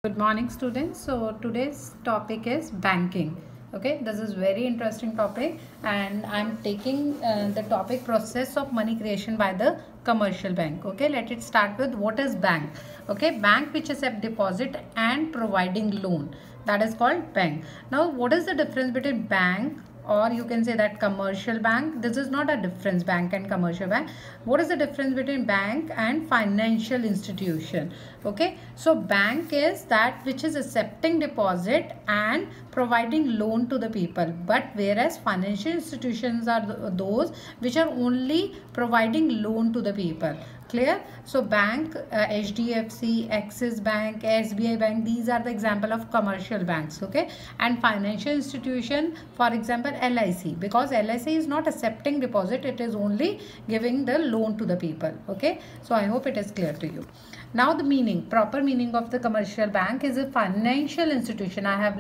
Good morning students. So today's topic is banking. Okay, this is very interesting topic and I'm taking the topic process of money creation by the commercial bank. Okay, let it start with what is bank. Okay, bank which accept deposit and providing loan, that is called bank. Now what is the difference between bank, or you can say that commercial bank? This is not a difference, bank and commercial bank. What is the difference between bank and financial institution? Okay, so bank is that which is accepting deposit and providing loan to the people, but whereas financial institutions are those which are only providing loan to the people. Clear? So bank, HDFC, Axis Bank, SBI Bank, these are the example of commercial banks. Okay, and financial institution, for example LIC, because LIC is not accepting deposit, it is only giving the loan to the people. Okay, so I hope it is clear to you. Now the meaning, proper meaning of the commercial bank is a financial institution. I have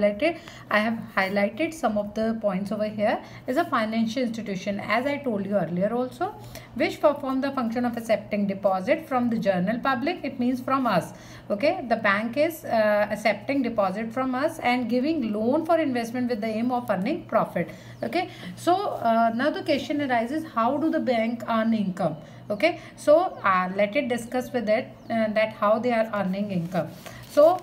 highlighted some of the points over here. Is a financial institution, as I told you earlier also, which perform the function of accepting deposit from the general public. It means from us. Okay, the bank is accepting deposit from us and giving loan for investment with the aim of earning profit. Okay, so now the question arises, how do the bank earn income? Okay, so let it discuss with it that how they are earning income. So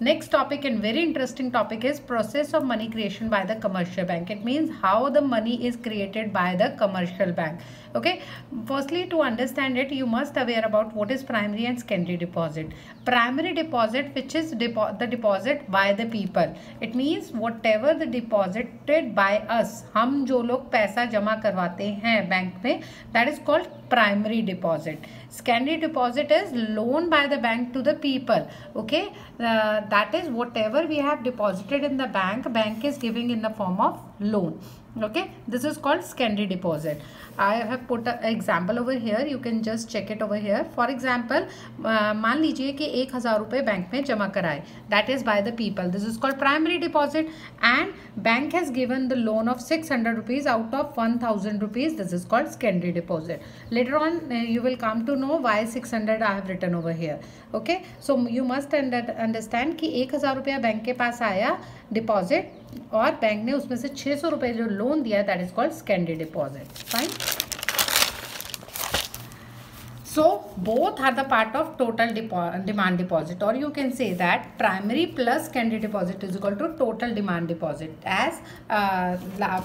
next topic and very interesting topic is process of money creation by the commercial bank. It means how the money is created by the commercial bank. Okay, firstly, to understand it, you must aware about what is primary and secondary deposit. Primary deposit, which is the deposit by the people. It means whatever the deposited by us, हम जो लोग पैसा जमा करवाते हैं bank में, that is called primary deposit. Secondary deposit is loan by the bank to the people. Okay, that is whatever we have deposited in the bank is giving in the form of loan. Okay, this is called secondary deposit. I have put an example over here, you can just check it over here. For example, मान लीजिए कि 1000 रुपये bank में जमा कराए, that is by the people. This is called primary deposit, and bank has given the loan of 600 rupees out of 1000 rupees. This is called secondary deposit. Later on you will come to know why 600 I have written over here. Okay, so you must understand कि 1000 रुपया bank के पास आया deposit और bank ने उसमें से 600 रुपये जो लोन दिया, that is called secondary deposit. Fine. So both are the part of total demand deposit, or you can say that primary plus secondary deposit is equal to total demand deposit. As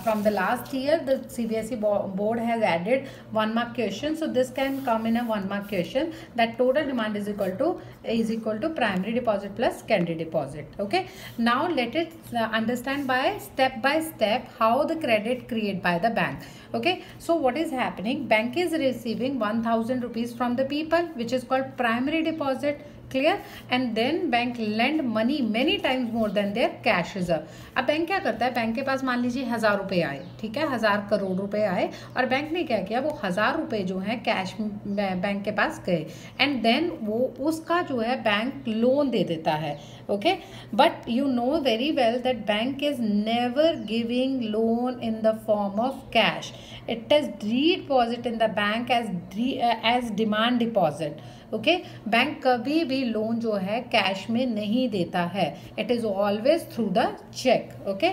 from the last year the CBSE board has added 1 mark question, so this can come in a 1 mark question, that total demand is equal to primary deposit plus secondary deposit. Okay, now let it understand by step how the credit created by the bank. Okay, so what is happening, bank is receiving 1000 rupees from the people, which is called primary deposit. Clear? And then bank lend money many times more than their cash reserve. अब bank क्या करता है, bank के पास मान लीजिए 1000 रुपये आए, ठीक है, 1000 करोड़ रुपए आए, और बैंक ने क्या किया, वो 1000 रुपये जो है कैश बैंक के पास गए, एंड देन वो उसका जो है बैंक लोन दे देता है. Okay, but you know very well that bank is never giving loan in the form of cash. It is deposit in the bank as demand deposit. Okay, bank कभी भी loan जो है cash में नहीं देता है, it is always through the cheque. Okay,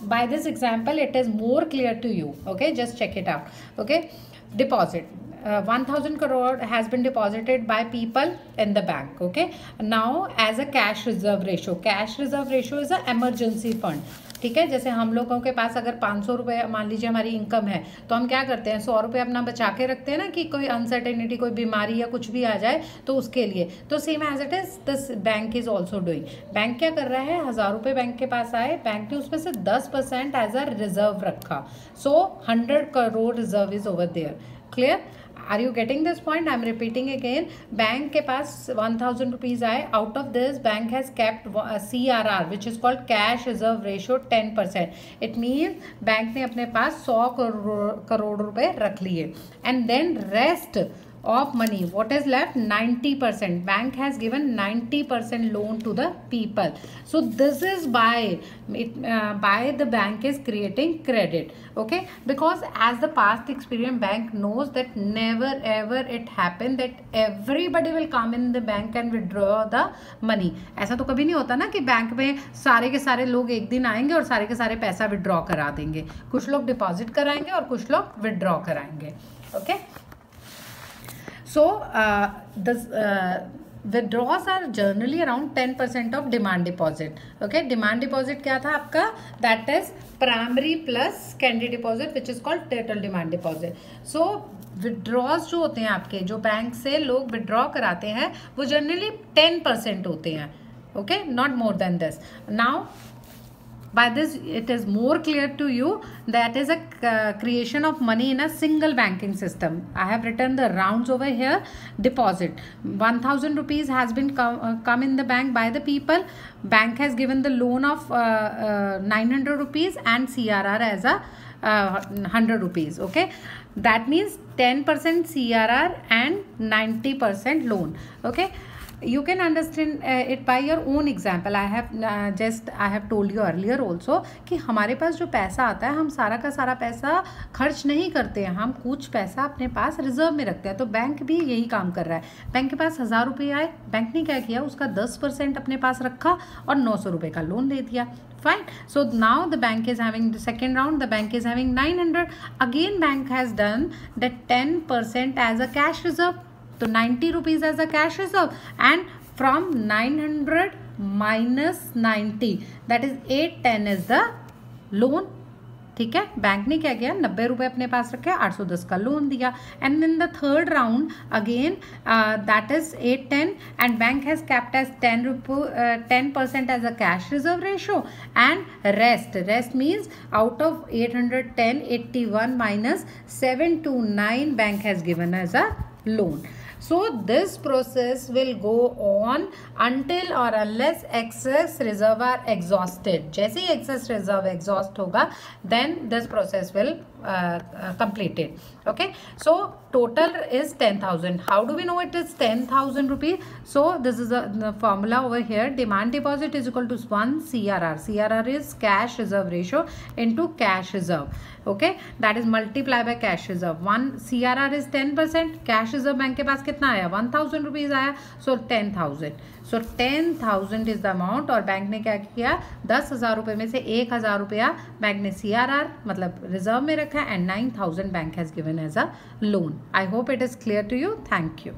by this example it is more clear to you. Okay, just check it out. Okay, deposit 1000 crore has been deposited by people in the bank. Okay, now as a cash reserve ratio is a emergency fund. ठीक है, जैसे हम लोगों के पास अगर 500 रुपये मान लीजिए हमारी इनकम है, तो हम क्या करते हैं, 100 रुपये अपना बचा के रखते हैं ना, कि कोई अनसर्टेनिटी, कोई बीमारी या कुछ भी आ जाए तो उसके लिए. तो same as it is this bank is also doing. Bank क्या कर रहा है, 1000 रुपये बैंक के पास आए, बैंक ने उसमें से 10% एज अ रिजर्व रखा, so 100 crore reserve is over there. Clear? Are you getting this point? I am repeating again. Bank के पास 1000 रुपीज आए, out of this bank has kept CRR which is called cash reserve ratio 10%. It means bank ने अपने पास 100 करोड़ रुपए रख लिए, and then rest of money. What is left? 90%. Bank has given 90% loan to the people. So this is by the bank is creating credit. Okay, because as the past experience, bank knows that never ever it happen that everybody will come in the bank and withdraw the money. ऐसा तो कभी नहीं होता ना कि bank में सारे के सारे लोग एक दिन आएंगे और सारे के सारे पैसा विड्रॉ करा देंगे. कुछ लोग डिपॉजिट कराएंगे और कुछ लोग विड्रॉ कराएंगे. Okay, so withdrawals are generally around 10% of demand deposit. Okay, demand deposit क्या था आपका? That is primary plus secondary deposit which is called total demand deposit. So withdrawals जो होते हैं आपके, जो बैंक से लोग withdraw कराते हैं, वो generally 10% होते हैं. Okay, not more than this. Now by this it is more clear to you that is a creation of money in a single banking system. I have written the rounds over here. Deposit 1000 rupees has been come in the bank by the people. Bank has given the loan of 900 rupees and CRR as a 100 rupees. Okay, that means 10% CRR and 90% loan. Okay, you can understand it by your own example. I have told you earlier also कि हमारे पास जो पैसा आता है, हम सारा का सारा पैसा खर्च नहीं करते हैं, हम कुछ पैसा अपने पास रिजर्व में रखते हैं. तो बैंक भी यही काम कर रहा है. बैंक के पास 1000 रुपये आए, बैंक ने क्या किया, उसका 10% अपने पास रखा और 900 रुपये का लोन दे दिया. Fine. So now the bank is having the second round. The bank is having 900. Again, bank has done that 10% as a cash reserve. तो 90 rupees as a cash reserve, and from 900 minus 90 that is 810 is the loan. ठीक है, bank ने क्या किया, 90 रुपये अपने पास रखे, 810 का लोन दिया. And in the third round again that is 810 and bank has kept as 10% as a cash reserve ratio and rest means out of 810 81 minus 729 bank has given as a loan. So this process will go on until or unless excess reserve are exhausted. जैसे ही excess reserve exhaust होगा, then this process will completed. Okay, so total is 10,000. How do we know it is 10,000 rupees? So this is the formula over here. Demand deposit is equal to 1 CRR. CRR is cash reserve ratio into cash reserve. Okay, that is multiply by cash reserve. 1 CRR is 10%. Cash reserve bank के पास कितना आया, 1000 rupees आया. So 10,000. So 10,000 is the amount. और bank ने क्या किया, 10,000 रुपये में से 1,000 रुपया बैंक ने CRR मतलब रिजर्व में रखा and 9,000 bank has given as a loan. I hope it is clear to you. Thank you.